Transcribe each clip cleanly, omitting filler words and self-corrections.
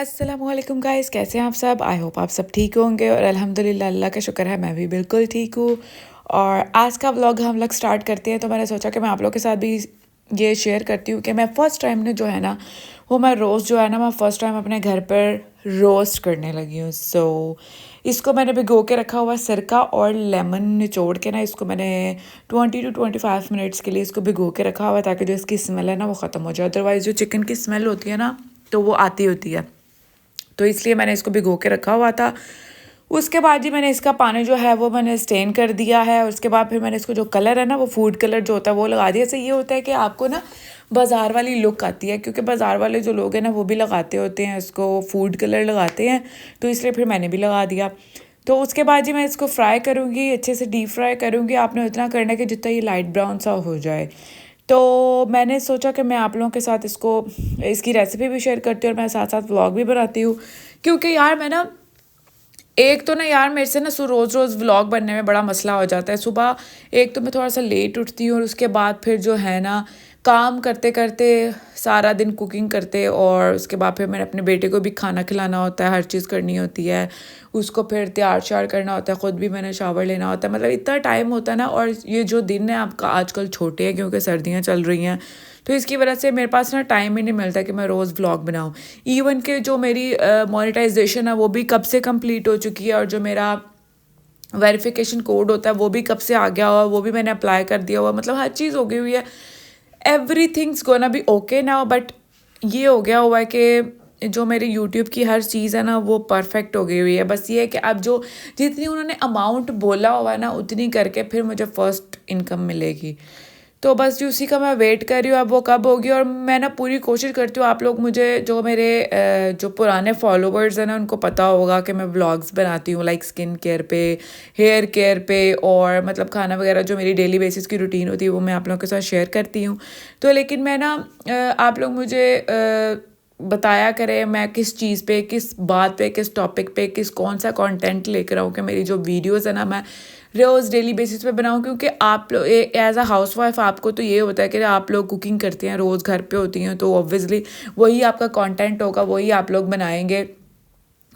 अस्सलामुअलैकुम गाइस, कैसे हैं आप सब। आई होप आप सब ठीक होंगे और अल्हम्दुलिल्लाह अल्लाह का शुक्र है मैं भी बिल्कुल ठीक हूँ। और आज का व्लॉग हम लोग स्टार्ट करते हैं। तो मैंने सोचा कि मैं आप लोग के साथ भी ये शेयर करती हूँ कि मैं फ़र्स्ट टाइम ने जो है ना वो मैं रोज़ जो है ना मैं फ़र्स्ट टाइम अपने घर पर रोस्ट करने लगी हूँ। इसको मैंने भिगो के रखा हुआ सिरका और लेमन निचोड़ के ना इसको मैंने 20 to 25 मिनट्स के लिए इसको भिगो के रखा हुआ ताकि जो इसकी स्मेल है ना वो ख़त्म हो जाए। अदरवाइज़ जो चिकन की स्मेल होती है ना तो वो आती होती है, तो इसलिए मैंने इसको भिगो के रखा हुआ था। उसके बाद ही मैंने इसका पानी जो है वो मैंने स्टेन कर दिया है। और उसके बाद फिर मैंने इसको जो कलर है ना वो फूड कलर जो होता है वो लगा दिया। इससे ये होता है कि आपको ना बाज़ार वाली लुक आती है, क्योंकि बाज़ार वाले जो लोग हैं ना वो भी लगाते होते हैं इसको फूड कलर लगाते हैं, तो इसलिए फिर मैंने भी लगा दिया। तो उसके बाद ही मैं इसको फ्राई करूँगी, अच्छे से डीप फ्राई करूँगी। आपने उतना करना है कि जितना ये लाइट ब्राउन सा हो जाए। तो मैंने सोचा कि मैं आप लोगों के साथ इसकी रेसिपी भी शेयर करती हूँ और मैं साथ साथ व्लॉग भी बनाती हूँ, क्योंकि यार मैं ना एक तो ना यार मेरे से ना रोज़ रोज़ व्लॉग बनने में बड़ा मसला हो जाता है। सुबह एक तो मैं थोड़ा सा लेट उठती हूँ और उसके बाद फिर जो है ना काम करते करते सारा दिन कुकिंग करते, और उसके बाद फिर मैंने अपने बेटे को भी खाना खिलाना होता है, हर चीज़ करनी होती है, उसको फिर तैयार श्यार करना होता है, ख़ुद भी मैंने शावर लेना होता है। मतलब इतना टाइम होता है ना। और ये जो दिन है आपका आजकल छोटे हैं क्योंकि सर्दियाँ चल रही हैं, तो इसकी वजह से मेरे पास ना टाइम ही नहीं मिलता कि मैं रोज़ व्लॉग बनाऊँ। इवन के जो मेरी मोनेटाइजेशन है वो भी कब से कंप्लीट हो चुकी है, और जो मेरा वेरिफिकेशन कोड होता है वो भी कब से आ गया हुआ, वो भी मैंने अप्लाई कर दिया हुआ। मतलब हर चीज़ हो गई हुई है। Every things gonna be okay now, but ये हो गया हुआ है कि जो मेरे यूट्यूब की हर चीज़ है ना वो परफेक्ट हो गई हुई है। बस ये है कि अब जो जितनी उन्होंने अमाउंट बोला हुआ है ना उतनी करके फिर मुझे फ़र्स्ट इनकम मिलेगी। तो बस उसी का मैं वेट कर रही हूँ, अब वो कब होगी। और मैं ना पूरी कोशिश करती हूँ, आप लोग मुझे जो मेरे जो पुराने फॉलोवर्स हैं ना उनको पता होगा कि मैं व्लॉग्स बनाती हूँ लाइक स्किन केयर पे, हेयर केयर पे, और मतलब खाना वगैरह जो मेरी डेली बेसिस की रूटीन होती है वो मैं आप लोगों के साथ शेयर करती हूँ। तो लेकिन मैं ना आप लोग मुझे बताया करें मैं किस चीज़ पे, किस बात पे, किस टॉपिक पे, कौन सा कंटेंट लेकर आऊँ कि मेरी जो वीडियोस है ना मैं रोज़ डेली बेसिस पे बनाऊँ। क्योंकि आप लोग एज अ हाउस वाइफ आपको तो ये होता है कि आप लोग कुकिंग करती हैं, रोज़ घर पे होती हैं, तो ऑब्वियसली वही आपका कंटेंट होगा, वही आप लोग बनाएंगे।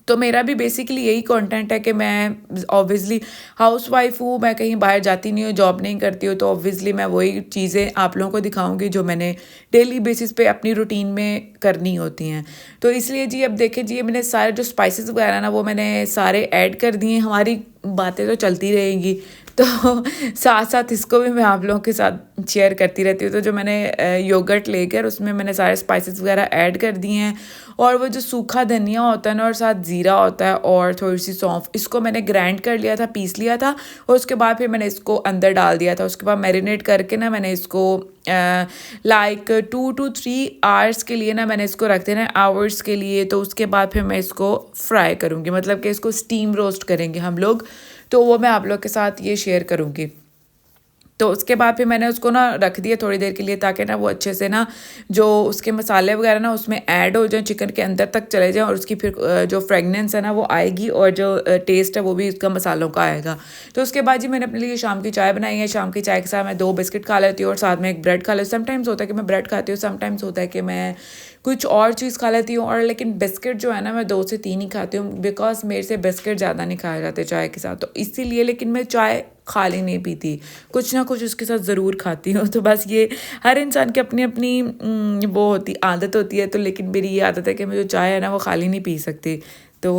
तो मेरा भी बेसिकली यही कंटेंट है कि मैं ऑब्वियसली हाउस वाइफ हूँ, मैं कहीं बाहर जाती नहीं हूँ, जॉब नहीं करती हूँ, तो ऑब्वियसली मैं वही चीज़ें आप लोगों को दिखाऊंगी जो मैंने डेली बेसिस पे अपनी रूटीन में करनी होती हैं। तो इसलिए जी अब देखें जी मैंने सारे जो स्पाइसेस वगैरह ना वो मैंने सारे ऐड कर दिए। हमारी बातें तो चलती रहेंगी, तो साथ साथ इसको भी मैं आप लोगों के साथ शेयर करती रहती हूँ। तो जो मैंने योगर्ट लेकर उसमें मैंने सारे स्पाइसेस वगैरह ऐड कर दिए हैं, और वो जो सूखा धनिया होता है ना और साथ ज़ीरा होता है और थोड़ी सी सौंफ, इसको मैंने ग्राइंड कर लिया था, पीस लिया था, और उसके बाद फिर मैंने इसको अंदर डाल दिया था। उसके बाद मैरिनेट करके ना मैंने इसको लाइक 2 to 3 आवर्स के लिए ना मैंने इसको रख देना है, आवर्स के लिए। तो उसके बाद फिर मैं इसको फ्राई करूँगी, मतलब कि इसको स्टीम रोस्ट करेंगे हम लोग, तो वो मैं आप लोग के साथ ये शेयर करूँगी। तो उसके बाद फिर मैंने उसको ना रख दिया थोड़ी देर के लिए, ताकि ना वो अच्छे से ना जो उसके मसाले वगैरह ना उसमें ऐड हो जाए, चिकन के अंदर तक चले जाएँ, और उसकी फिर जो फ्रेगनेंस है ना वो आएगी, और जो टेस्ट है वो भी उसका मसालों का आएगा। तो उसके बाद जी मैंने अपने लिए शाम की चाय बनाई है। शाम की चाय के साथ मैं 2 बिस्किट खा लेती हूँ और साथ में एक ब्रेड खा लेती हूँ। समटाइम्स होता है कि मैं ब्रेड खाती हूँ, समटाइम्स होता है कि मैं कुछ और चीज़ खा लेती हूँ। और लेकिन बिस्किट जो है ना मैं 2 से 3 ही खाती हूँ, बिकॉज मेरे से बिस्किट ज़्यादा नहीं खाए जाते चाय के साथ, तो इसीलिए। लेकिन मैं चाय खाली नहीं पीती, कुछ ना कुछ उसके साथ ज़रूर खाती हूँ। तो बस ये हर इंसान की अपनी अपनी वो होती आदत होती है। तो लेकिन मेरी ये आदत है कि मैं जो चाय है ना वो खाली नहीं पी सकती। तो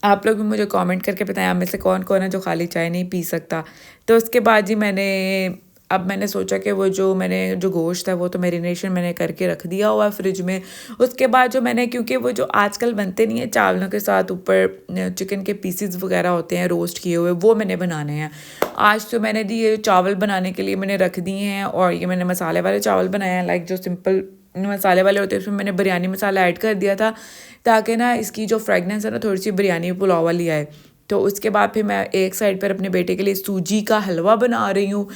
आप लोग भी मुझे कमेंट करके बताएं आप में से कौन कौन है जो खाली चाय नहीं पी सकता। तो उसके बाद जी मैंने सोचा कि वो जो मैंने जो गोश्त है वो तो मैरिनेशन मैंने करके रख दिया हुआ है फ्रिज में। उसके बाद जो मैंने, क्योंकि वो जो आजकल बनते नहीं है चावलों के साथ ऊपर चिकन के पीसेस वगैरह होते हैं रोस्ट किए हुए, वो मैंने बनाने हैं। आज तो मैंने दी ये चावल बनाने के लिए मैंने रख दिए हैं, और ये मैंने मसाले वाले चावल बनाए हैं, लाइक जो सिंपल मसाले वाले होते हैं उसमें मैंने बिरयानी मसाला ऐड कर दिया था, ताकि ना इसकी जो फ्रेगनेंस है ना थोड़ी सी बिरयानी पुलाव वाली आए। तो उसके बाद फिर मैं एक साइड पर अपने बेटे के लिए सूजी का हलवा बना रही हूँ,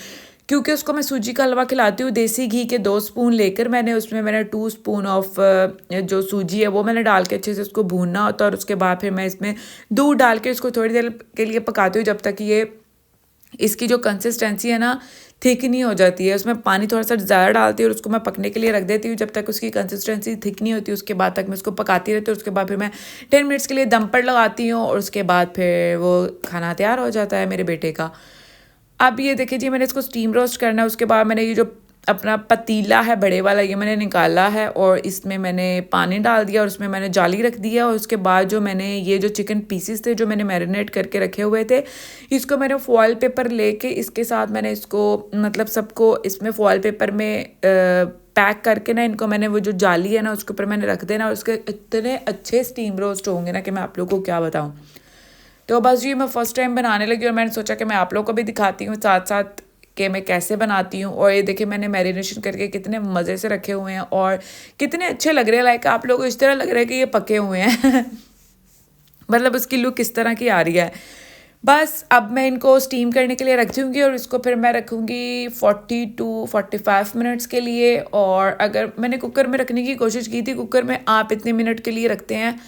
क्योंकि उसको मैं सूजी का हलवा खिलाती हूँ। देसी घी के 2 स्पून लेकर मैंने 2 स्पून ऑफ जो सूजी है वो मैंने डाल के अच्छे से उसको भूनना होता है, और उसके बाद फिर मैं इसमें दूध डाल के इसको थोड़ी देर के लिए पकाती हूँ, जब तक ये इसकी जो कंसिस्टेंसी है ना थिक नहीं हो जाती है। उसमें पानी थोड़ा सा ज़्यादा डालती हूँ और उसको मैं पकने के लिए रख देती हूँ। जब तक उसकी कंसिस्टेंसी थिक नहीं होती उसके बाद तक मैं उसको पकाती रहती हूँ। उसके बाद फिर मैं 10 मिनट्स के लिए दम पर लगाती हूँ और उसके बाद फिर वो खाना तैयार हो जाता है मेरे बेटे का। अब ये देखिए जी, मैंने इसको स्टीम रोस्ट करना है। उसके बाद मैंने ये जो अपना पतीला है बड़े वाला, ये मैंने निकाला है और इसमें मैंने पानी डाल दिया और उसमें मैंने जाली रख दिया। और उसके बाद जो मैंने ये जो चिकन पीसेस थे जो मैंने मैरिनेट करके रखे हुए थे, इसको मैंने फॉयल पेपर लेके इसके साथ मैंने इसको मतलब सबको इसमें फॉयल पेपर में पैक करके ना, इनको मैंने वो जो जाली है ना उसके ऊपर मैंने रख देना। और उसके इतने अच्छे स्टीम रोस्ट होंगे ना कि मैं आप लोगों को क्या बताऊँ। तो बस ये मैं फ़र्स्ट टाइम बनाने लगी और मैंने सोचा कि मैं आप लोगों को भी दिखाती हूँ साथ साथ कि मैं कैसे बनाती हूँ। और ये देखिए मैंने मैरिनेशन करके कितने मज़े से रखे हुए हैं और कितने अच्छे लग रहे हैं। लाइक आप लोगों को इस तरह लग रहा है कि ये पके हुए हैं मतलब उसकी लुक किस तरह की आ रही है। बस अब मैं इनको स्टीम करने के लिए रख दूँगी और इसको फिर मैं रखूँगी 40 to 45 मिनट्स के लिए। और अगर मैंने कुकर में रखने की कोशिश की थी, कुकर में आप इतने मिनट के लिए रखते हैं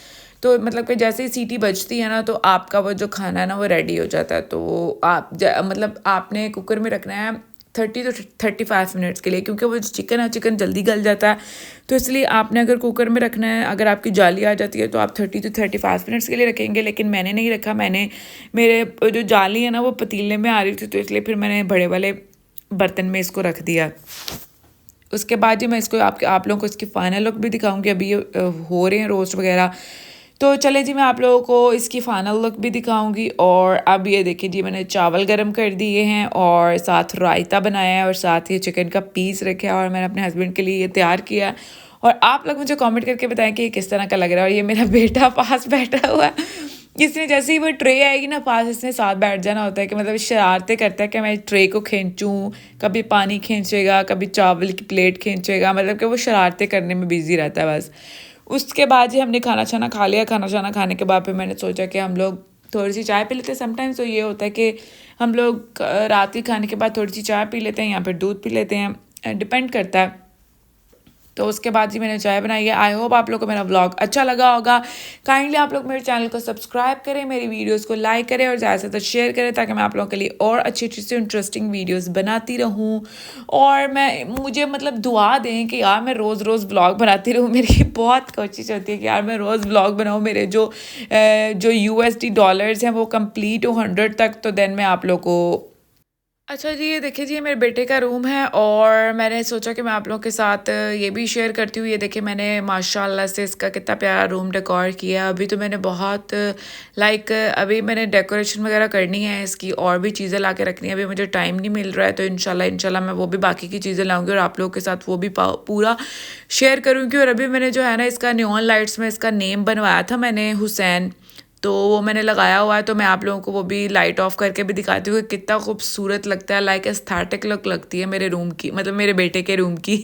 तो मतलब कि जैसे ही सीटी बजती है ना तो आपका वो जो खाना है ना वो रेडी हो जाता है। तो आप मतलब आपने कुकर में रखना है 30 to 35 मिनट्स के लिए, क्योंकि वो जो चिकन है चिकन जल्दी गल जाता है। तो इसलिए आपने अगर कुकर में रखना है, अगर आपकी जाली आ जाती है तो आप 30 to 35 मिनट्स के लिए रखेंगे। लेकिन मैंने नहीं रखा, मैंने मेरे जो जाली है ना वो पतीले में आ रही थी तो इसलिए फिर मैंने बड़े वाले बर्तन में इसको रख दिया। उसके बाद जी मैं इसको आप लोगों को इसकी फाइनल लुक भी दिखाऊंगी। अभी ये हो रहे हैं रोस्ट वगैरह, तो चले जी मैं आप लोगों को इसकी फाइनल लुक भी दिखाऊंगी। और अब ये देखिए जी, मैंने चावल गरम कर दिए हैं और साथ रायता बनाया है और साथ ही चिकन का पीस रखा है और मैंने अपने हस्बैंड के लिए ये तैयार किया है। और आप लोग मुझे कमेंट करके बताएं कि ये किस तरह का लग रहा है। और ये मेरा बेटा पास बैठा हुआ है, इसने जैसे ही वो ट्रे आएगी ना पास, इसने साथ बैठ जाना होता है कि मतलब शरारतें करता है कि मैं ट्रे को खींचूँ, कभी पानी खींचेगा, कभी चावल की प्लेट खींचेगा, मतलब कि वो शरारतें करने में बिजी रहता है बस। उसके बाद ही हमने खाना छाना खा लिया। खाना छाना खाने के बाद फिर मैंने सोचा कि हम लोग थोड़ी सी चाय पी लेते हैं। समटाइम्स तो ये होता है कि हम लोग रात के खाने के बाद थोड़ी सी चाय पी लेते हैं या फिर दूध पी लेते हैं, डिपेंड करता है। तो उसके बाद ही मैंने चाय बनाई है। आई होप आप लोग को मेरा व्लॉग अच्छा लगा होगा। काइंडली आप लोग मेरे चैनल को सब्सक्राइब करें, मेरी वीडियोस को लाइक करें और ज़्यादा से ज़्यादा शेयर करें ताकि मैं आप लोगों के लिए और अच्छी अच्छी से इंटरेस्टिंग वीडियोस बनाती रहूं। और मुझे मतलब दुआ दें कि यार मैं रोज़ रोज़ व्लॉग बनाती रहूं। मेरी बहुत कोशिश होती है कि यार मैं रोज़ व्लॉग बनाऊँ, मेरे जो USD डॉलर्स हैं वो कंप्लीट हो 100 तक, तो देन मैं आप लोग को। अच्छा जी, ये देखिए जी, ये मेरे बेटे का रूम है और मैंने सोचा कि मैं आप लोगों के साथ ये भी शेयर करती हूँ। ये देखिए मैंने माशाल्लाह से इसका कितना प्यारा रूम डेकोर किया है। अभी तो मैंने बहुत अभी मैंने डेकोरेशन वगैरह करनी है इसकी, और भी चीज़ें ला के रखनी है। अभी मुझे टाइम नहीं मिल रहा है, तो इंशाल्लाह मैं वो भी बाकी की चीज़ें लाऊंगी और आप लोगों के साथ वो भी पूरा शेयर करूँगी। और अभी मैंने जो है ना इसका नियॉन लाइट्स में इसका नेम बनवाया था मैंने, हुसैन, तो वो मैंने लगाया हुआ है। तो मैं आप लोगों को वो भी लाइट ऑफ करके भी दिखाती हूँ कि कितना खूबसूरत लगता है। लाइक एस्थेटिक लुक लगती है मेरे रूम की, मतलब मेरे बेटे के रूम की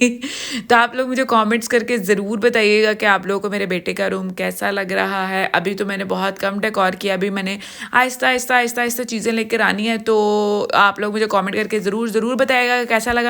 तो आप लोग मुझे कमेंट्स करके ज़रूर बताइएगा कि आप लोगों को मेरे बेटे का रूम कैसा लग रहा है। अभी तो मैंने बहुत कम डेकोर किया, अभी मैंने आहिस्ता आहिस्ता आहिस्ता आहिस्ता चीज़ें लेकर आनी है। तो आप लोग मुझे कॉमेंट करके ज़रूर बताइएगा कैसा लगा।